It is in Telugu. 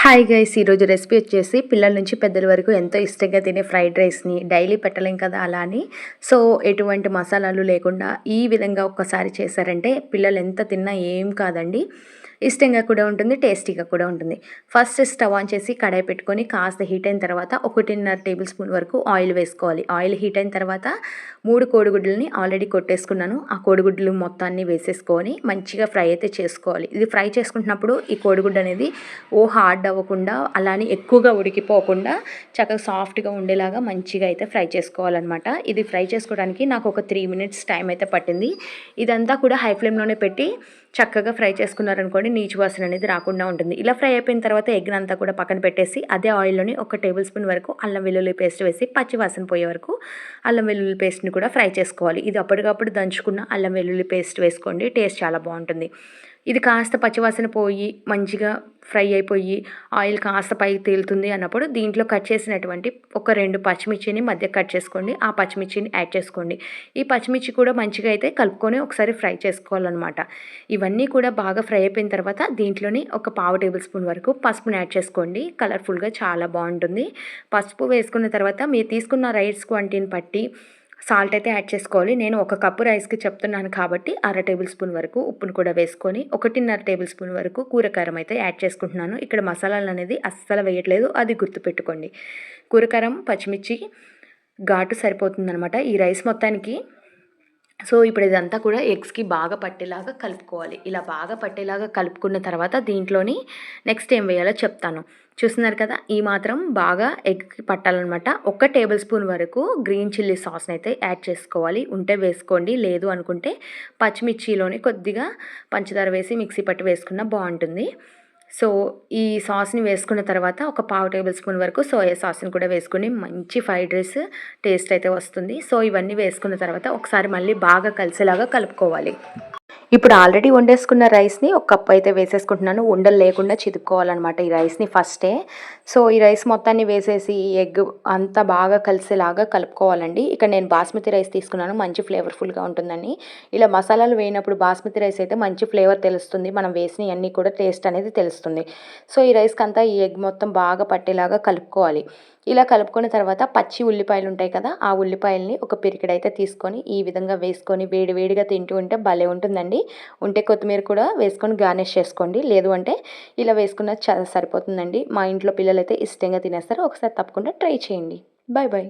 హాయ్ గైస్, ఈరోజు రెసిపీ వచ్చేసి పిల్లల నుంచి పెద్దల వరకు ఎంతో ఇష్టంగా తినే ఫ్రైడ్ రైస్ని డైలీ పెట్టలేం కదా అలా అని. సో ఎటువంటి మసాలాలు లేకుండా ఈ విధంగా ఒక్కసారి చేశారంటే పిల్లలు ఎంత తిన్నా ఏం కాదండి. ఇష్టంగా కూడా ఉంటుంది, టేస్టీగా కూడా ఉంటుంది. ఫస్ట్ స్టవ్ ఆన్ చేసి కడాయి పెట్టుకొని కాస్త హీట్ అయిన తర్వాత 1.5 టేబుల్ స్పూన్ వరకు ఆయిల్ వేసుకోవాలి. ఆయిల్ హీట్ అయిన తర్వాత 3 కోడిగుడ్లని ఆల్రెడీ కొట్టేసుకున్నాను. ఆ కోడిగుడ్లు మొత్తాన్ని వేసేసుకొని మంచిగా ఫ్రై అయితే చేసుకోవాలి. ఇది ఫ్రై చేసుకుంటున్నప్పుడు ఈ కోడిగుడ్డు అనేది హార్డ్ అవ్వకుండా అలానే ఎక్కువగా ఉడికిపోకుండా చక్కగా సాఫ్ట్గా ఉండేలాగా మంచిగా అయితే ఫ్రై చేసుకోవాలన్నమాట. ఇది ఫ్రై చేసుకోవడానికి నాకు ఒక 3 మినిట్స్ టైం అయితే పట్టింది. ఇదంతా కూడా హై ఫ్లేమ్లోనే పెట్టి చక్కగా ఫ్రై చేసుకున్నారనుకోండి, నీచు వాసన అనేది రాకుండా ఉంటుంది. ఇలా ఫ్రై అయిపోయిన తర్వాత ఎగ్ అంతా కూడా పక్కన పెట్టేసి అదే ఆయిల్లోని 1 టేబుల్ స్పూన్ వరకు అల్లం వెల్లుల్లి పేస్ట్ వేసి పచ్చి వాసన పోయే వరకు అల్లం వెల్లుల్లి పేస్ట్ని కూడా ఫ్రై చేసుకోవాలి. ఇది అప్పటికప్పుడు దంచుకున్న అల్లం వెల్లుల్లి పేస్ట్ వేసుకోండి, టేస్ట్ చాలా బాగుంటుంది. ఇది కాస్త పచ్చివాసన పోయి మంచిగా ఫ్రై అయిపోయి ఆయిల్ కాస్త పైకి తేలుతుంది అన్నప్పుడు దీంట్లో కట్ చేసినటువంటి ఒక 2 పచ్చిమిర్చిని మధ్య కట్ చేసుకోండి. ఆ పచ్చిమిర్చిని యాడ్ చేసుకోండి. ఈ పచ్చిమిర్చి కూడా మంచిగా అయితే కలుపుకొని ఒకసారి ఫ్రై చేసుకోవాలన్నమాట. ఇవన్నీ కూడా బాగా ఫ్రై అయిపోయిన తర్వాత దీంట్లోని ఒక 1/2 టేబుల్ స్పూన్ వరకు పసుపుని యాడ్ చేసుకోండి. కలర్ఫుల్గా చాలా బాగుంటుంది. పసుపు వేసుకున్న తర్వాత మీరు తీసుకున్న రైస్ క్వాంటిటీని బట్టి సాల్ట్ అయితే యాడ్ చేసుకోవాలి. నేను 1 కప్పు రైస్కి చెప్తున్నాను కాబట్టి 1/2 టేబుల్ స్పూన్ వరకు ఉప్పును కూడా వేసుకొని 1.5 టేబుల్ స్పూన్ వరకు కూరకారం అయితే యాడ్ చేసుకుంటున్నాను. ఇక్కడ మసాలాలు అనేది అస్సలు వేయట్లేదు, అది గుర్తుపెట్టుకోండి. కూరకారం, పచ్చిమిర్చి ఘాటు సరిపోతుందనమాట ఈ రైస్ మొత్తానికి. సో ఇప్పుడు ఇదంతా కూడా ఎగ్స్కి బాగా పట్టేలాగా కలుపుకోవాలి. ఇలా బాగా పట్టేలాగా కలుపుకున్న తర్వాత దీంట్లోని నెక్స్ట్ ఏం వేయాలో చెప్తాను. చూస్తున్నారు కదా, ఈ మాత్రం బాగా ఎగ్కి పట్టాలన్నమాట. 1 టేబుల్ స్పూన్ వరకు గ్రీన్ చిల్లీ సాస్ని అయితే యాడ్ చేసుకోవాలి. ఉంటే వేసుకోండి, లేదు అనుకుంటే పచ్చిమిర్చిలోని కొద్దిగా పంచదార వేసి మిక్సీ పట్టి వేసుకున్నా బాగుంటుంది. సో ఈ సాస్ని వేసుకున్న తర్వాత ఒక 1/2 టేబుల్ స్పూన్ వరకు సోయా సాస్ని కూడా వేసుకుని మంచి ఫ్రైడ్ రైస్ టేస్ట్ అయితే వస్తుంది. సో ఇవన్నీ వేసుకున్న తర్వాత ఒకసారి మళ్ళీ బాగా కలిసేలాగా కలుపుకోవాలి. ఇప్పుడు ఆల్రెడీ వండేసుకున్న రైస్ని 1 కప్ అయితే వేసేసుకుంటున్నాను. ఉండలు లేకుండా చిదుక్కోవాలన్నమాట ఈ రైస్ని ఫస్టే. సో ఈ రైస్ మొత్తాన్ని వేసేసి ఎగ్ అంతా బాగా కలిసేలాగా కలుపుకోవాలండి. ఇక్కడ నేను బాస్మతి రైస్ తీసుకున్నాను, మంచి ఫ్లేవర్ఫుల్గా ఉంటుందని. ఇలా మసాలాలు వేయినప్పుడు బాస్మతి రైస్ అయితే మంచి ఫ్లేవర్ తెలుస్తుంది, మనం వేసినవి అన్నీ కూడా టేస్ట్ అనేది తెలుస్తుంది. సో ఈ రైస్కి అంతా ఈ ఎగ్ మొత్తం బాగా పట్టేలాగా కలుపుకోవాలి. ఇలా కలుపుకున్న తర్వాత పచ్చి ఉల్లిపాయలు ఉంటాయి కదా, ఆ ఉల్లిపాయల్ని ఒక పిరికిడైతే తీసుకొని ఈ విధంగా వేసుకొని వేడి వేడిగా తింటూ ఉంటే భలే ఉంటుందండి. ఉంటే కొత్తిమీర కూడా వేసుకొని గార్నిష్ చేసుకోండి, లేదు అంటే ఇలా వేసుకున్నది చాలా సరిపోతుందండి. మా ఇంట్లో పిల్లలు అయితే ఇష్టంగా తినేస్తారు. ఒకసారి తప్పకుండా ట్రై చేయండి. Bye bye.